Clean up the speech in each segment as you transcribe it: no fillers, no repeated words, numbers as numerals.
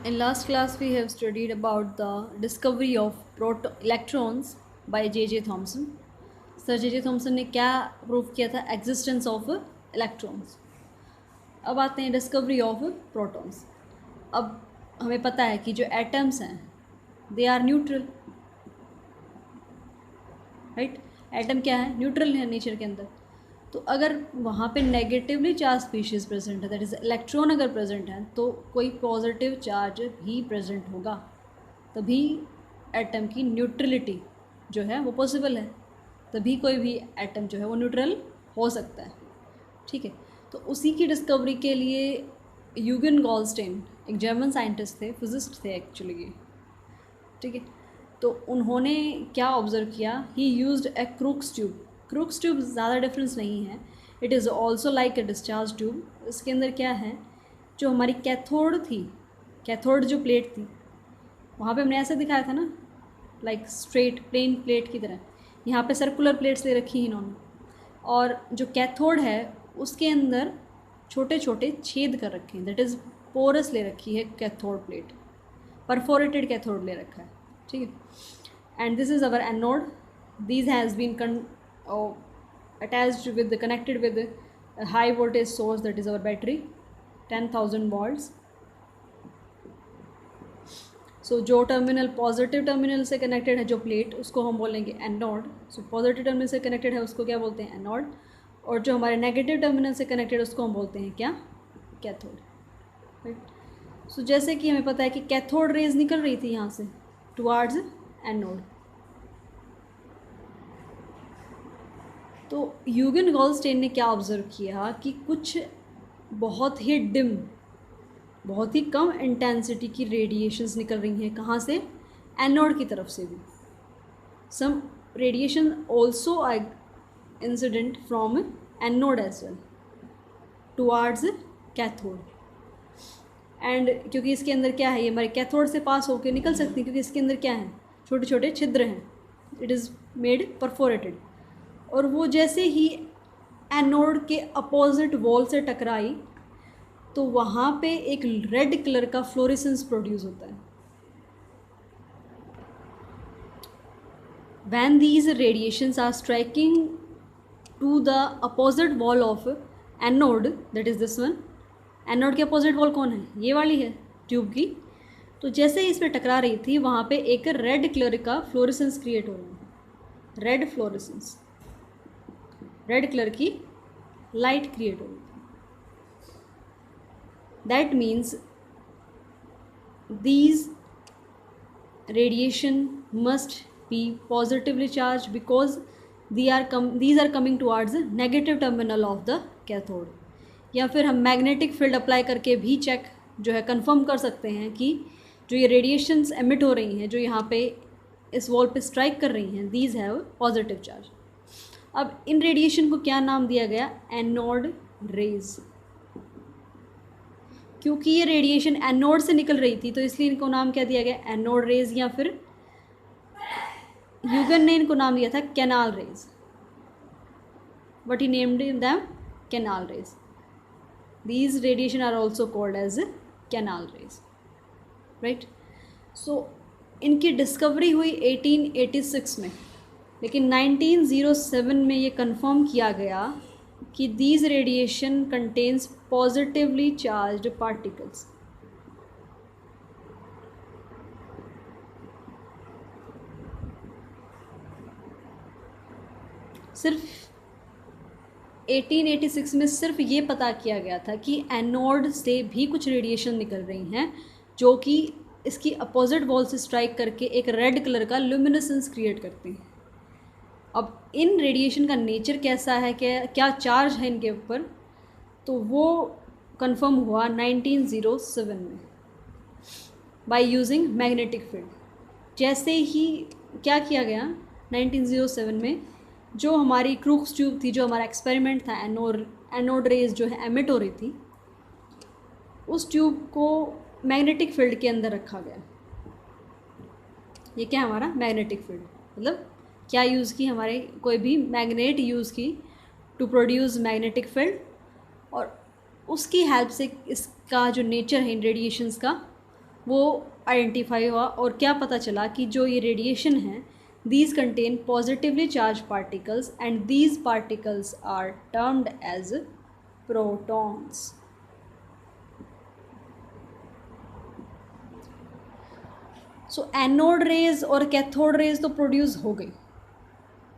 In last class, we have studied about the discovery of electrons by J.J. Thomson. Sir J.J. Thomson ने क्या prove किया था? Existence of electrons. अब आते हैं डिस्कवरी ऑफ प्रोटॉन्स. अब हमें पता है कि जो एटम्स हैं they are neutral, right. Atom क्या है? न्यूट्रल है नेचर के अंदर. तो अगर वहाँ पे नेगेटिवली चार्ज स्पीशीज़ प्रेजेंट है, दैट इज़ इलेक्ट्रॉन अगर प्रेजेंट है, तो कोई पॉजिटिव चार्ज भी प्रेजेंट होगा, तभी एटम की न्यूट्रलिटी जो है वो पॉसिबल है, तभी कोई भी एटम जो है वो न्यूट्रल हो सकता है. ठीक है. तो उसी की डिस्कवरी के लिए यूगन गॉल्स्टेन एक जर्मन साइंटिस्ट थे, फिजिस्ट थे एक्चुअली ये. ठीक है. तो उन्होंने क्या ऑब्ज़र्व किया? ही यूज्ड ए क्रूक्स ट्यूब. क्रूक्स ट्यूब ज़्यादा डिफरेंस नहीं है, it is also like a discharge tube. इसके अंदर क्या है, जो हमारी कैथोड थी, कैथोड जो प्लेट थी, वहाँ पे हमने ऐसे दिखाया था ना, लाइक स्ट्रेट प्लेन प्लेट की तरह. यहाँ पे सर्कुलर प्लेट्स ले रखी हैं इन्होंने, और जो कैथोड है उसके अंदर छोटे छोटे छेद कर रखे हैं, दैट इज़ पोरस ले रखी है कैथोड प्लेट, परफोरेटेड कैथोड ले रखा है. ठीक है. And this is our anode. These has been attached with connected with a high voltage source, that is our battery, 10,000 volts. सो जो टर्मिनल पॉजिटिव टर्मिनल से कनेक्टेड है, जो प्लेट, उसको हम बोलेंगे एनोड. सो पॉजिटिव टर्मिनल से कनेक्टेड है उसको क्या बोलते हैं? एनोड. और जो हमारे नेगेटिव टर्मिनल से कनेक्टेड उसको हम बोलते हैं क्या? कैथोड. राइट. सो जैसे कि हमें पता है कि कैथोड रेज निकल रही थी यहाँ से टुवार्ड्स एनोड. तो यूगन गॉल्स्टेन ने क्या ऑब्ज़र्व किया कि कुछ बहुत ही डिम, बहुत ही कम इंटेंसिटी की रेडिएशंस निकल रही हैं. कहाँ से? एनोड की तरफ से भी. Some radiation also incident from anode as well towards cathode. And क्योंकि इसके अंदर क्या है, ये हमारे कैथोड से पास होकर निकल सकती है, क्योंकि इसके अंदर क्या है, छोटे छोटे छिद्र हैं, इट इज़ मेड परफोरेटेड. और वो जैसे ही एनोड के अपोजिट वॉल से टकराई तो वहाँ पे एक रेड कलर का फ्लोरेसेंस प्रोड्यूस होता है. When these radiations are striking to the opposite wall of anode, that is this one. Anode के अपोजिट वॉल कौन है? ये वाली है ट्यूब की. तो जैसे ही इस पर टकरा रही थी वहाँ पे एक रेड कलर का फ्लोरेसेंस क्रिएट हो रहा है, रेड फ्लोरेसेंस, रेड कलर की लाइट क्रिएट हो रही थी. That means these radiation must be positively charge because these are coming towards the negative terminal of the cathode. या फिर हम मैग्नेटिक फील्ड अप्लाई करके भी चेक जो है कंफर्म कर सकते हैं कि जो ये रेडिएशंस एमिट हो रही हैं, जो यहाँ पे इस वॉल पे स्ट्राइक कर रही हैं, दीज हैव पॉजिटिव चार्ज. अब इन रेडिएशन को क्या नाम दिया गया? Anode raise. क्योंकि ये रेडिएशन एनोड से निकल रही थी तो इसलिए इनको नाम क्या दिया गया? Anode rays. या फिर यूगन ने इनको नाम दिया था canal rays. But he named them canal rays. These radiation are also called as canal rays. Right. So इनकी डिस्कवरी हुई 1886 में, लेकिन 1907 में ये कंफर्म किया गया कि these radiation contains positively charged particles. सिर्फ 1886 में सिर्फ ये पता किया गया था कि एनोड से भी कुछ रेडिएशन निकल रही हैं जो कि इसकी अपोजिट वॉल से स्ट्राइक करके एक रेड कलर का ल्यूमिनेसेंस क्रिएट करती हैं. अब इन रेडिएशन का नेचर कैसा है, क्या चार्ज है इनके ऊपर, तो वो कंफर्म हुआ 1907 में बाय यूजिंग मैग्नेटिक फील्ड. जैसे ही क्या किया गया 1907 में, जो हमारी क्रूक्स ट्यूब थी, जो हमारा एक्सपेरिमेंट था, एनोड रेज जो है एमिट हो रही थी, उस ट्यूब को मैग्नेटिक फील्ड के अंदर रखा गया. ये क्या हमारा मैग्नेटिक फील्ड, मतलब क्या यूज़ की, हमारे कोई भी मैग्नेट यूज़ की टू प्रोड्यूस मैग्नेटिक फील्ड, और उसकी हेल्प से इसका जो नेचर है इन रेडिएशंस का वो आइडेंटिफाई हुआ और क्या पता चला कि जो ये रेडिएशन है, these contain positively charged particles and these particles are termed as protons. So anode raise और कैथोड रेज तो प्रोड्यूस हो गई,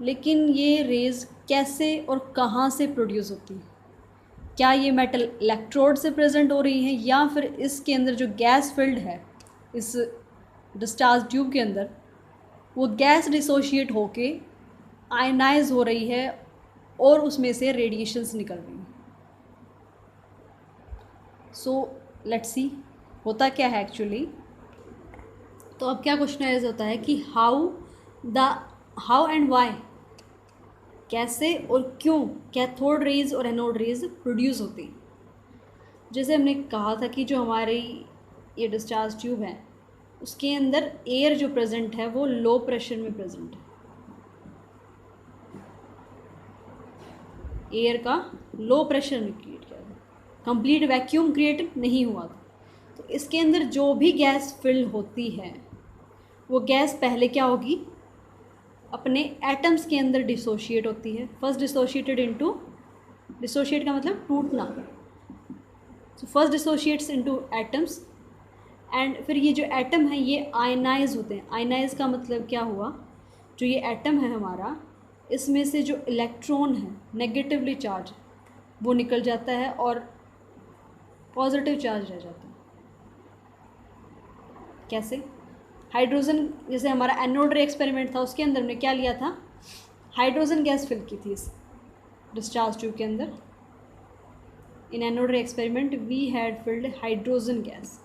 लेकिन ये रेज कैसे और कहाँ से प्रोड्यूस होती है? क्या ये मेटल इलेक्ट्रोड से प्रेजेंट हो रही है या फिर इसके अंदर जो गैस फिल्ड है इस डिस्चार्ज ट्यूब के अंदर, वो गैस डिसोशिएट होके आयनाइज हो रही है और उसमें से रेडिएशंस निकल रही हैं। सो लेट्स सी होता क्या है एक्चुअली। तो अब क्या क्वेश्चन एज होता है कि हाउ एंड वाई, कैसे और क्यों कैथोड रेज और एनोड रेज प्रोड्यूस होती हैं। जैसे हमने कहा था कि जो हमारी ये डिस्चार्ज ट्यूब है उसके अंदर एयर जो प्रेजेंट है वो लो प्रेशर में प्रेजेंट है, एयर का लो प्रेशर में क्रिएट किया था, कंप्लीट वैक्यूम क्रिएट नहीं हुआ था। तो इसके अंदर जो भी गैस फिल होती है वो गैस पहले क्या होगी, अपने एटम्स के अंदर डिसोशिएट होती है। फर्स्ट डिसोशिएटेड इनटू, डिसोशिएट का मतलब टूटना, so first dissociates into atoms and फिर ये जो एटम है ये आयनाइज होते हैं। आयनाइज का मतलब क्या हुआ, जो ये एटम है हमारा, इसमें से जो इलेक्ट्रॉन है नेगेटिवली चार्ज वो निकल जाता है और पॉजिटिव चार्ज रह जाता है। कैसे? हाइड्रोजन, जैसे हमारा एनोड रे एक्सपेरिमेंट था उसके अंदर हमने क्या लिया था, हाइड्रोजन गैस फिल की थी इस डिस्चार्ज ट्यूब के अंदर। In anode ray experiment we had filled hydrogen gas.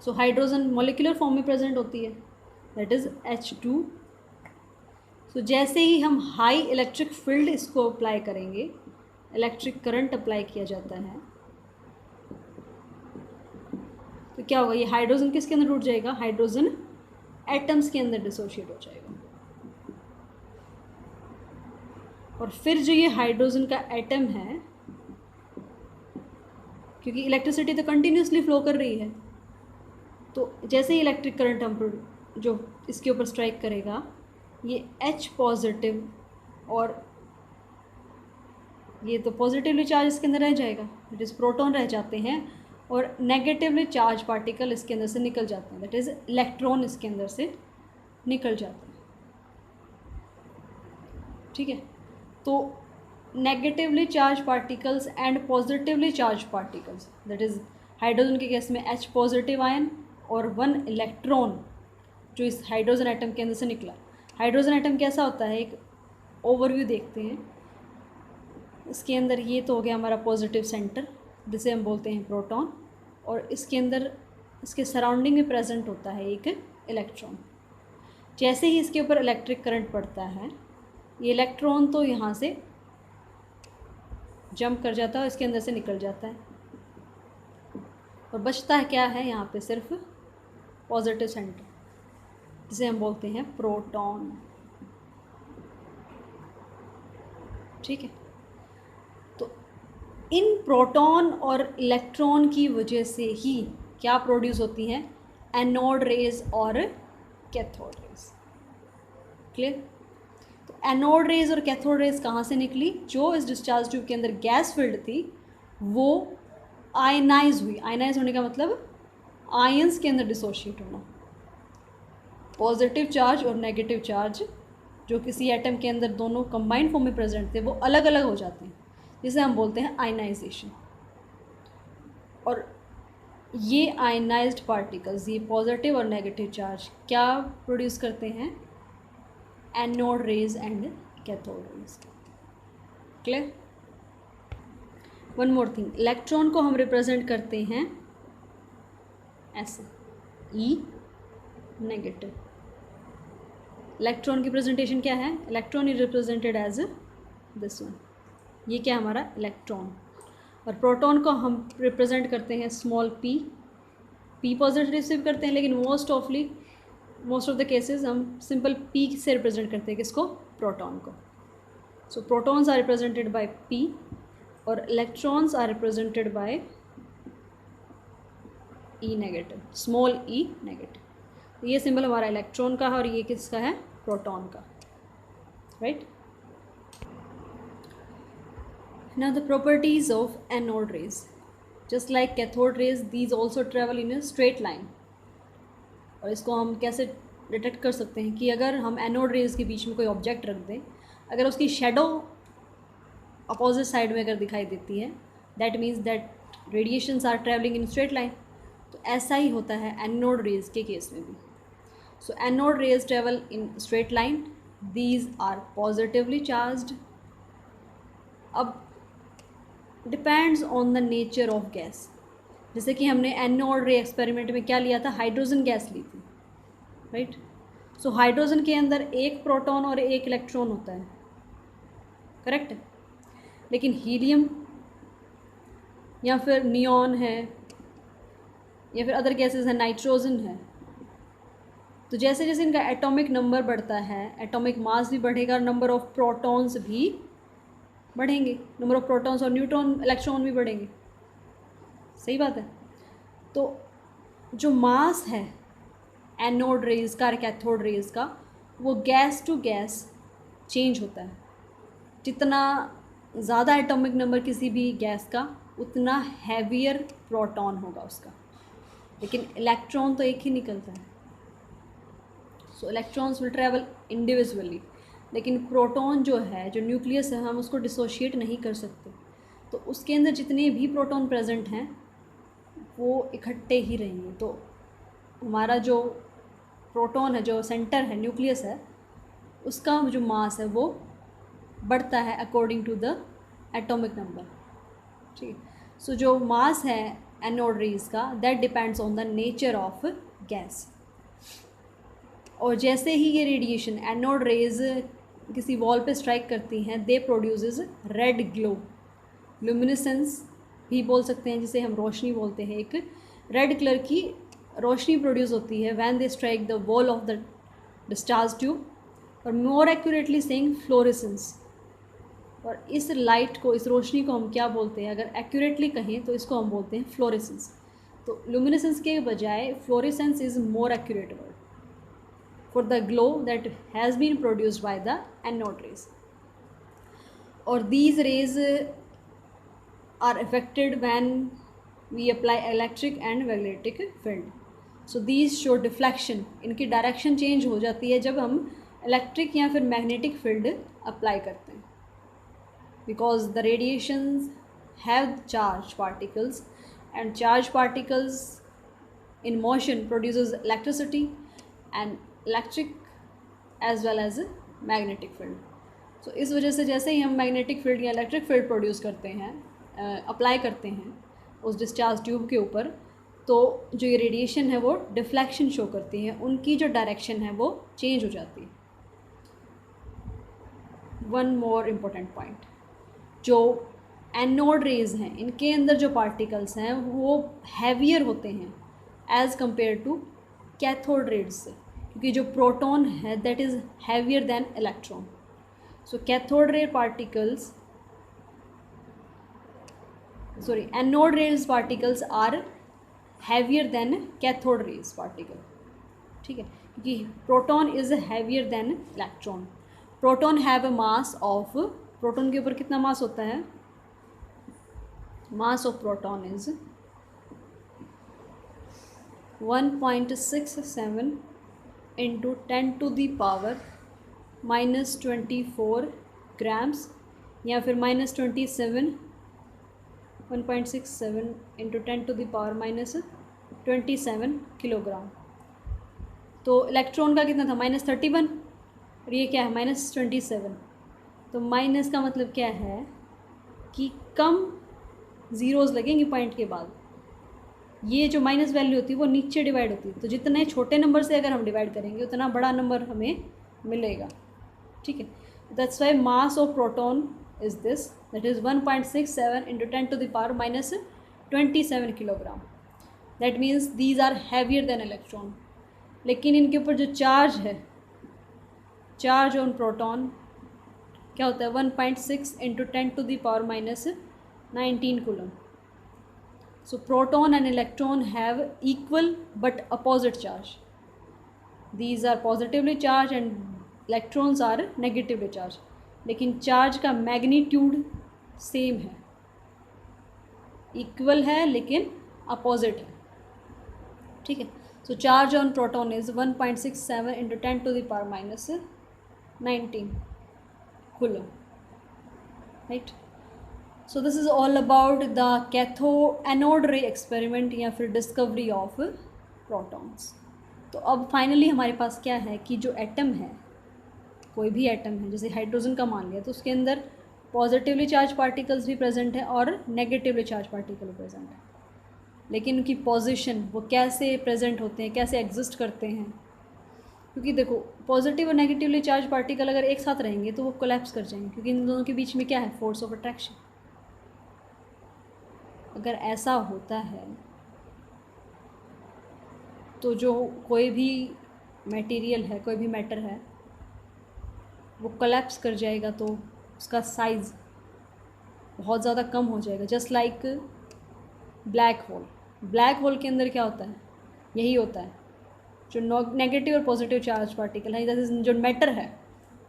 So hydrogen molecular form में प्रेजेंट होती है, दैट इज़ H2। सो जैसे ही हम हाई इलेक्ट्रिक फील्ड इसको अप्लाई करेंगे, इलेक्ट्रिक करंट अप्लाई किया जाता है, तो क्या होगा, ये हाइड्रोजन किसके अंदर टूट जाएगा, हाइड्रोजन एटम्स के अंदर डिसोशिएट हो जाएगा। और फिर जो ये हाइड्रोजन का एटम है, क्योंकि इलेक्ट्रिसिटी तो कंटिन्यूसली फ्लो कर रही है, तो जैसे ही इलेक्ट्रिक करंट हम जो इसके ऊपर स्ट्राइक करेगा, ये H पॉजिटिव और ये तो पॉजिटिवली चार्ज इसके अंदर रह जाएगा, दैट इज़ प्रोटॉन रह जाते हैं, और नेगेटिवली चार्ज पार्टिकल इसके अंदर से निकल जाते हैं, दैट इज़ इलेक्ट्रॉन इसके अंदर से निकल जाते हैं। ठीक है, तो negatively charge particles and positively charge particles, that is hydrogen के केस में H पॉजिटिव आयन और 1 इलेक्ट्रॉन जो इस हाइड्रोजन एटम के अंदर से निकला। हाइड्रोजन एटम कैसा होता है, एक ओवरव्यू देखते हैं। इसके अंदर ये तो हो गया हमारा पॉजिटिव सेंटर जिसे हम बोलते हैं प्रोटॉन, और इसके अंदर इसके सराउंडिंग में प्रेजेंट होता है एक इलेक्ट्रॉन। जैसे ही इसके ऊपर इलेक्ट्रिक करंट पड़ता है, ये इलेक्ट्रॉन तो यहाँ से जंप कर जाता है और इसके अंदर से निकल जाता है, और बचता है क्या है यहाँ पे, सिर्फ पॉजिटिव सेंटर जिसे हम बोलते हैं प्रोटॉन। ठीक है, तो इन प्रोटॉन और इलेक्ट्रॉन की वजह से ही क्या प्रोड्यूस होती हैं, एनोड रेज और कैथोड रेज। क्लियर? तो एनोड रेज और कैथोड रेज कहाँ से निकली, जो इस डिस्चार्ज ट्यूब के अंदर गैस फिल्ड थी वो आयनाइज हुई। आयनाइज होने का मतलब आयंस के अंदर डिसोशिएट होना। पॉजिटिव चार्ज और नेगेटिव चार्ज जो किसी एटम के अंदर दोनों कंबाइंड फॉर्म में प्रेजेंट थे वो अलग अलग हो जाते हैं, जिसे हम बोलते हैं आयनाइजेशन। और ये आयनाइज्ड पार्टिकल्स, ये पॉजिटिव और नेगेटिव चार्ज क्या प्रोड्यूस करते हैं, anode rays and cathode rays. Clear? One more thing, electron को हम रिप्रेजेंट करते हैं ऐसे, E नेगेटिव। इलेक्ट्रॉन की प्रेजेंटेशन क्या है, electron is represented as this one, ये क्या है हमारा इलेक्ट्रॉन। और प्रोटॉन को हम रिप्रेजेंट करते हैं स्मॉल p पॉजिटिव से भी करते हैं, लेकिन मोस्ट ऑफ द केसेस हम सिंपल p से रिप्रेजेंट करते हैं किसको, प्रोटॉन को। So protons are represented by p और electrons are represented by e negative, small e negative. ये सिंबल हमारा इलेक्ट्रॉन का है और ये किसका है, प्रोटॉन का, right. Now the properties of anode rays, just like cathode rays these also travel in a straight line. और इसको हम कैसे डिटेक्ट कर सकते हैं कि अगर हम एनोड रेज के बीच में कोई ऑब्जेक्ट रख दें, अगर उसकी शेडो अपोजिट साइड में अगर दिखाई देती है, that means that radiations are travelling in straight line. तो ऐसा ही होता है एनोड रेज के केस में भी। So anode rays travel in straight line, these are positively charged. अब depends on the nature of gas. जैसे कि हमने एनोड रे एक्सपेरिमेंट में क्या लिया था, हाइड्रोजन गैस ली थी, राइट। सो हाइड्रोजन के अंदर एक प्रोटॉन और एक इलेक्ट्रॉन होता है, करेक्ट। लेकिन हीलियम या फिर नियॉन है या फिर अदर गैसेस है, नाइट्रोजन है, तो जैसे जैसे इनका एटॉमिक नंबर बढ़ता है, एटॉमिक मास भी बढ़ेगा और नंबर ऑफ प्रोटॉन्स भी बढ़ेंगे, नंबर ऑफ प्रोटॉन्स और न्यूट्रॉन इलेक्ट्रॉन भी बढ़ेंगे, सही बात है। तो जो मास है एनोड रेज का और कैथोड रेज का, वो गैस टू गैस चेंज होता है। जितना ज़्यादा एटॉमिक नंबर किसी भी गैस का, उतना हैवियर प्रोटॉन होगा उसका, लेकिन इलेक्ट्रॉन तो एक ही निकलता है। सो इलेक्ट्रॉन्स विल ट्रैवल इंडिविजुअली, लेकिन प्रोटॉन जो है, जो न्यूक्लियस है, हम उसको डिसोशिएट नहीं कर सकते। तो उसके अंदर जितने भी प्रोटॉन प्रेजेंट हैं वो इकट्ठे ही रहेंगे। तो हमारा जो प्रोटॉन है, जो सेंटर है, न्यूक्लियस है, उसका जो मास है वो बढ़ता है according to the atomic number, ठीक है। सो जो मास है एनोड रेज का, that depends on the nature of gas. और जैसे ही ये रेडिएशन एनोड रेज किसी वॉल पे स्ट्राइक करती हैं, they produces red glow, luminescence भी बोल सकते हैं, जिसे हम रोशनी बोलते हैं। एक रेड कलर की रोशनी प्रोड्यूस होती है when they strike the wall of the discharge tube, और मोर एक्यूरेटली सेइंग फ्लोरेसेंस। और इस लाइट को, इस रोशनी को हम क्या बोलते हैं, अगर एक्यूरेटली कहें तो इसको हम बोलते हैं फ्लोरेसेंस। तो लुमिनेसेंस के बजाय fluorescence is more accurate word for the glow that has been produced by the anode rays. Or these rays are affected when we apply electric and magnetic field. So these show deflection, इनकी direction change हो जाती है जब हम electric या फिर magnetic field apply करते हैं, because the radiations have charge particles and charge particles in motion produces electricity and electric as well as magnetic field. So इस वजह से जैसे ही हम मैग्नेटिक फील्ड या इलेक्ट्रिक फील्ड प्रोड्यूस करते हैं, अप्लाई करते हैं उस डिस्चार्ज ट्यूब के ऊपर, तो जो ये रेडिएशन है वो डिफ्लेक्शन शो करती है, उनकी जो डायरेक्शन है वो चेंज हो जाती है। वन मोर इम्पोर्टेंट पॉइंट, जो एनोड रेज हैं, इनके अंदर जो पार्टिकल्स हैं वो हैवियर होते हैं as compare to cathode rays से, क्योंकि जो प्रोटॉन है that is heavier than electron. So cathode ray particles, sorry, anode rays particles are heavier than cathode rays particle, ठीक है, क्योंकि proton is heavier than electron. Proton have a mass of, proton के ऊपर कितना mass होता है, mass of proton is 1.67 into 10⁻⁻⁻24 grams, या फिर -27, 1.67 इंटू 10⁻⁻27 किलोग्राम। तो इलेक्ट्रॉन का कितना था, -31, और ये क्या है, -27। तो माइनस का मतलब क्या है कि कम ज़ीरोज़ लगेंगे पॉइंट के बाद, ये जो माइनस वैल्यू होती है वो नीचे डिवाइड होती है। तो जितने छोटे नंबर से अगर हम डिवाइड करेंगे उतना बड़ा नंबर हमें मिलेगा, ठीक है। That's why mass of proton is this, that is 1.67 into 10⁻⁻27 kilogram. That means these are heavier than electron. लेकिन इनके ऊपर जो चार्ज है, चार्ज ऑन प्रोटॉन क्या होता है, 1.6 into 10⁻⁻19 coulomb. So proton and electron have equal but opposite charge. These are positively charged and electrons are negatively charged. लेकिन charge का मैग्नीट्यूड सेम है, इक्वल है लेकिन अपोजिट है. ठीक है. So charge on proton is 1.67 into 10 to the power minus 19 coulomb. Right. So this is all about the anode ray experiment या फिर डिस्कवरी ऑफ प्रोटॉन्स. तो अब फाइनली हमारे पास क्या है कि जो एटम है, कोई भी एटम है, जैसे हाइड्रोजन का मान लिया, तो उसके अंदर पॉजिटिवली चार्ज पार्टिकल्स भी प्रेजेंट है और नेगेटिवली चार्ज पार्टिकल भी प्रेजेंट है. लेकिन उनकी पोजीशन, वो कैसे प्रेजेंट होते हैं, कैसे एग्जिस्ट करते हैं, क्योंकि देखो पॉजिटिव और नेगेटिवली चार्ज पार्टिकल अगर एक साथ रहेंगे तो वो कोलैप्स कर जाएंगे, क्योंकि इन दोनों के बीच में क्या है, फोर्स ऑफ अट्रैक्शन. अगर ऐसा होता है तो जो कोई भी मटेरियल है, कोई भी मैटर है, वो कोलैप्स कर जाएगा, तो उसका साइज़ बहुत ज़्यादा कम हो जाएगा. Just like black hole. Black hole के अंदर क्या होता है, यही होता है, जो नेगेटिव और पॉजिटिव चार्ज पार्टिकल है, जैसे जो मैटर है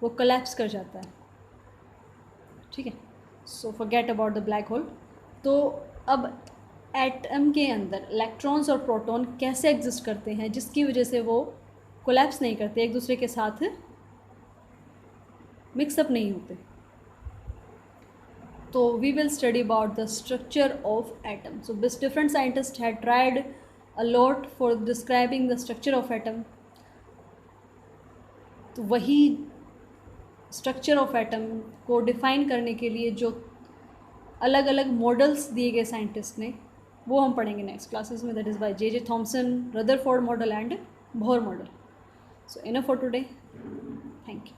वो कोलैप्स कर जाता है. ठीक है. So forget about the black hole. तो अब एटम के अंदर इलेक्ट्रॉन्स और प्रोटॉन कैसे एग्जिस्ट करते हैं, जिसकी वजह से वो कोलैप्स नहीं करते, एक दूसरे के साथ मिक्सअप नहीं होते. तो we will study about the structure of atom. So this different scientist had tried a lot for describing the structure of atom. तो वही स्ट्रक्चर ऑफ एटम को डिफाइन करने के लिए जो अलग अलग मॉडल्स दिए गए साइंटिस्ट ने, वो हम पढ़ेंगे नेक्स्ट क्लासेस में. That is by J.J. Thomson, Rutherford model and Bohr model. So enough for today. Thank you.